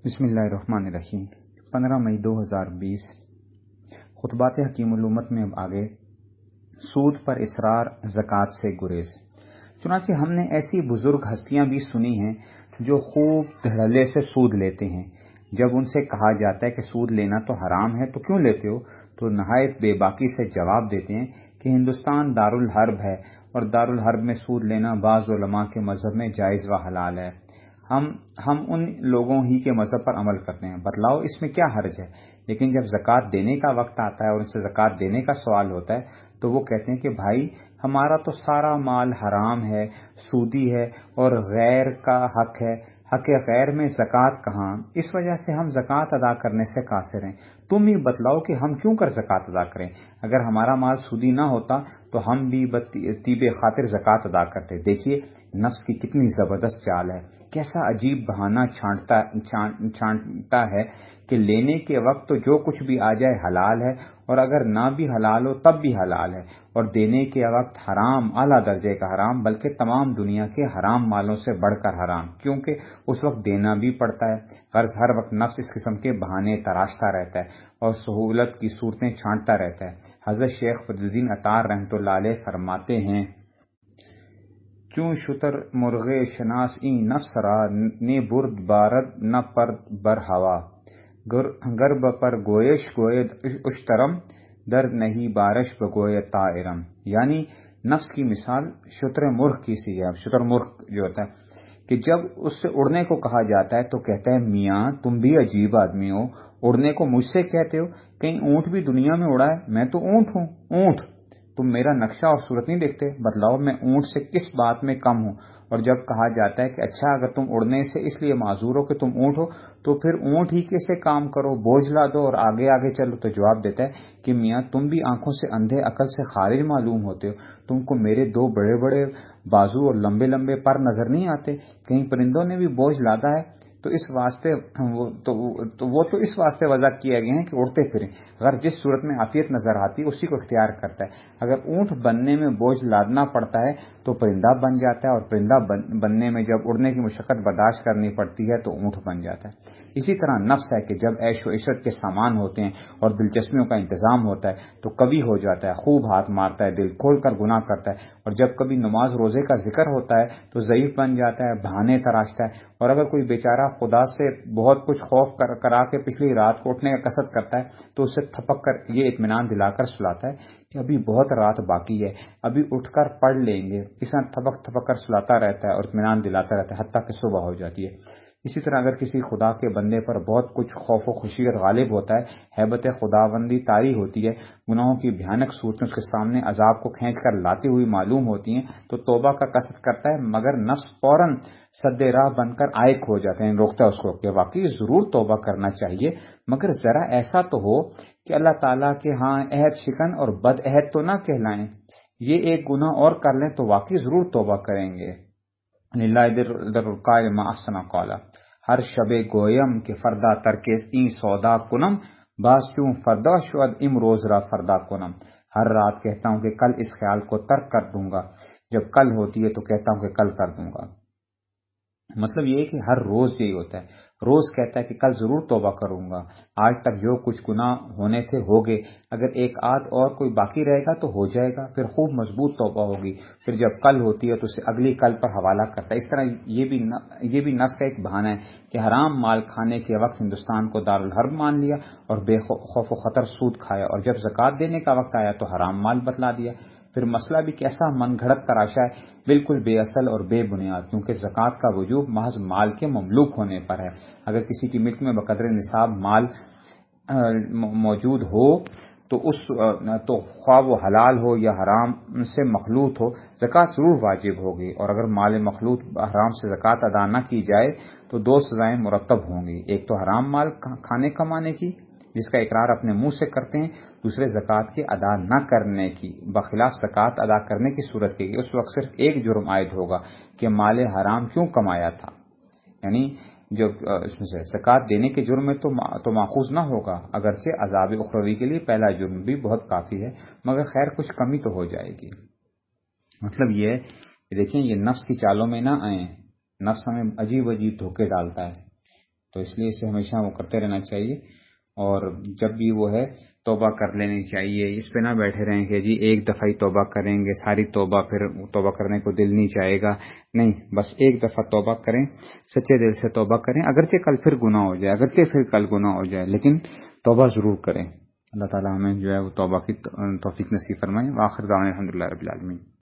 بسم اللہ الرحمن الرحیم 15 مئی 2020 خطبات حکیم الامت میں اب آگے سود پر اصرار، زکوٰۃ سے گریز۔ چنانچہ ہم نے ایسی بزرگ ہستیاں بھی سنی ہیں جو خوب دھڑلے سے سود لیتے ہیں۔ جب ان سے کہا جاتا ہے کہ سود لینا تو حرام ہے تو کیوں لیتے ہو، تو نہایت بے باکی سے جواب دیتے ہیں کہ ہندوستان دارالحرب ہے اور دارالحرب میں سود لینا بعض علماء کے مذہب میں جائز و حلال ہے۔ ہم ان لوگوں ہی کے مذہب پر عمل کرتے ہیں، بتلاؤ اس میں کیا حرج ہے۔ لیکن جب زکوٰۃ دینے کا وقت آتا ہے اور ان سے زکوٰۃ دینے کا سوال ہوتا ہے تو وہ کہتے ہیں کہ بھائی ہمارا تو سارا مال حرام ہے، سودی ہے اور غیر کا حق ہے، حق غیر میں زکوٰۃ کہاں، اس وجہ سے ہم زکوٰۃ ادا کرنے سے قاصر ہیں۔ تم ہی بتلاؤ کہ ہم کیوں کر زکوٰۃ ادا کریں، اگر ہمارا مال سودی نہ ہوتا تو ہم بھی طیب خاطر زکوٰۃ ادا کرتے۔ دیکھیے نفس کی کتنی زبردست چال ہے، کیسا عجیب بہانہ چھانٹتا ہے کہ لینے کے وقت تو جو کچھ بھی آ جائے حلال ہے، اور اگر نہ بھی حلال ہو تب بھی حلال ہے، اور دینے کے وقت حرام، اعلیٰ درجے کا حرام، بلکہ تمام دنیا کے حرام مالوں سے بڑھ کر حرام، کیونکہ اس وقت دینا بھی پڑتا ہے۔ غرض ہر وقت نفس اس قسم کے بہانے تراشتا رہتا ہے اور سہولت کی صورتیں چھانٹتا رہتا ہے۔ حضرت شیخ فضل الدین عطار رحمۃ اللہ علیہ فرماتے ہیں، چون شتر مرغے شناس این نفس را، نے برد بارد نہ پرد بر ہوا، گرب پر گویش گوید اشترم، در نہیں بارش بگوید طائرم۔ یعنی نفس کی مثال شتر مرغ کی سی ہے۔ شتر مرغ جو ہوتا ہے کہ جب اس سے اڑنے کو کہا جاتا ہے تو کہتا ہے میاں تم بھی عجیب آدمی ہو، اڑنے کو مجھ سے کہتے ہو، کہیں اونٹ بھی دنیا میں اڑا ہے، میں تو اونٹ ہوں، اونٹ، تم میرا نقشہ اور صورت نہیں دیکھتے، بتلاؤ میں اونٹ سے کس بات میں کم ہوں۔ اور جب کہا جاتا ہے کہ اچھا اگر تم اڑنے سے اس لیے معذور ہو کہ تم اونٹ ہو تو پھر اونٹ ہی کے سے کام کرو، بوجھ لا دو اور آگے آگے چلو، تو جواب دیتا ہے کہ میاں تم بھی آنکھوں سے اندھے، عقل سے خارج معلوم ہوتے ہو، تم کو میرے دو بڑے بڑے بازو اور لمبے لمبے پر نظر نہیں آتے، کہیں پرندوں نے بھی بوجھ لادا ہے تو اس واسطے وہ تو اس واسطے وضع کیا گئے ہیں کہ اڑتے پھریں، اگر جس صورت میں عافیت نظر آتی ہے اسی کو اختیار کرتا ہے۔ اگر اونٹ بننے میں بوجھ لادنا پڑتا ہے تو پرندہ بن جاتا ہے، اور پرندہ بننے میں جب اڑنے کی مشقت برداشت کرنی پڑتی ہے تو اونٹ بن جاتا ہے۔ اسی طرح نفس ہے کہ جب عیش و عشرت کے سامان ہوتے ہیں اور دلچسپیوں کا انتظام ہوتا ہے تو کبھی ہو جاتا ہے، خوب ہاتھ مارتا ہے، دل کھول کر گناہ کرتا ہے، اور جب کبھی نماز روزے کا ذکر ہوتا ہے تو ضعیف بن جاتا ہے، بہانے تراشتا ہے، اور اگر کوئی بیچارہ خدا سے بہت کچھ خوف کرا کے پچھلی رات کو اٹھنے کا قصد کرتا ہے تو اسے تھپک کر یہ اطمینان دلا کر سلاتا ہے کہ ابھی بہت رات باقی ہے، ابھی اٹھ کر پڑھ لیں گے، اس طرح تھپک تھپک کر سلاتا رہتا ہے اور اطمینان دلاتا رہتا ہے حتیٰ کہ صبح ہو جاتی ہے۔ اسی طرح اگر کسی خدا کے بندے پر بہت کچھ خوف و خشیت غالب ہوتا ہے، ہیبت خداوندی طاری ہوتی ہے، گناہوں کی بھیانک صورتیں اس کے سامنے عذاب کو کھینچ کر لاتی ہوئی معلوم ہوتی ہیں تو توبہ کا قصد کرتا ہے، مگر نفس فوراً سد راہ بن کر عائق ہو جاتے ہیں، روکتا ہے اس کو کہ واقعی ضرور توبہ کرنا چاہیے، مگر ذرا ایسا تو ہو کہ اللہ تعالیٰ کے ہاں عہد شکن اور بد عہد تو نہ کہلائیں، یہ ایک گناہ اور کر لیں تو واقعی ضرور توبہ کریں گے۔ للہ در القائل ما احسن قالا، ہر شب گویم کہ فردا ترکیز این سودا کنم، باز چون فردا شد امروز را فردا کنم، ہر رات کہتا ہوں کہ کل اس خیال کو ترک کر دوں گا، جب کل ہوتی ہے تو کہتا ہوں کہ کل کر دوں گا۔ مطلب یہ ہے کہ ہر روز یہی ہوتا ہے، روز کہتا ہے کہ کل ضرور توبہ کروں گا، آج تک جو کچھ گناہ ہونے تھے ہو گئے، اگر ایک آدھ اور کوئی باقی رہے گا تو ہو جائے گا، پھر خوب مضبوط توبہ ہوگی، پھر جب کل ہوتی ہے تو اسے اگلی کل پر حوالہ کرتا ہے۔ اس طرح یہ بھی نفس کا ایک بہانہ ہے کہ حرام مال کھانے کے وقت ہندوستان کو دارالحرب مان لیا اور بے خوف و خطر سود کھایا، اور جب زکوٰۃ دینے کا وقت آیا تو حرام مال بتلا دیا۔ پھر مسئلہ بھی کیسا من گھڑت تراشا ہے، بالکل بے اصل اور بے بنیاد، کیونکہ زکوٰۃ کا وجوب محض مال کے مملوک ہونے پر ہے۔ اگر کسی کی ملک میں بقدر نصاب مال موجود ہو تو خواہ وہ حلال ہو یا حرام سے مخلوط ہو، زکوٰۃ ضرور واجب ہوگی، اور اگر مال مخلوط حرام سے زکوٰۃ ادا نہ کی جائے تو دو سزائیں مرتب ہوں گی، ایک تو حرام مال کھانے کمانے کی جس کا اقرار اپنے منہ سے کرتے ہیں، دوسرے زکوٰۃ کے ادا نہ کرنے کی، بخلاف زکوٰۃ ادا کرنے کی صورت کی اس وقت صرف ایک جرم عائد ہوگا کہ مال حرام کیوں کمایا تھا، یعنی جو اس میں سے زکوٰۃ دینے کے جرم میں تو ماخوذ نہ ہوگا، اگرچہ عذاب اخروی کے لیے پہلا جرم بھی بہت کافی ہے، مگر خیر کچھ کمی تو ہو جائے گی۔ مطلب یہ ہے کہ دیکھیں یہ نفس کی چالوں میں نہ آئیں، نفس ہمیں عجیب عجیب دھوکے ڈالتا ہے۔ تو اس لیے اسے ہمیشہ وہ کرتے رہنا چاہیے، اور جب بھی وہ ہے توبہ کر لینی چاہیے. اس پہ نہ بیٹھے رہیں کہ جی ایک دفعہ ہی توبہ کریں گے، ساری توبہ پھر توبہ کرنے کو دل نہیں چاہے گا. نہیں، بس ایک دفعہ توبہ کریں، سچے دل سے توبہ کریں. اگرچہ کل پھر گناہ ہو جائے، اگرچہ پھر کل گناہ ہو جائے، لیکن توبہ ضرور کریں. اللہ تعالیٰ ہمیں جو ہے وہ توبہ کی توفیق نصیب فرمائے. وآخر دعوانا الحمدللہ رب العالمین.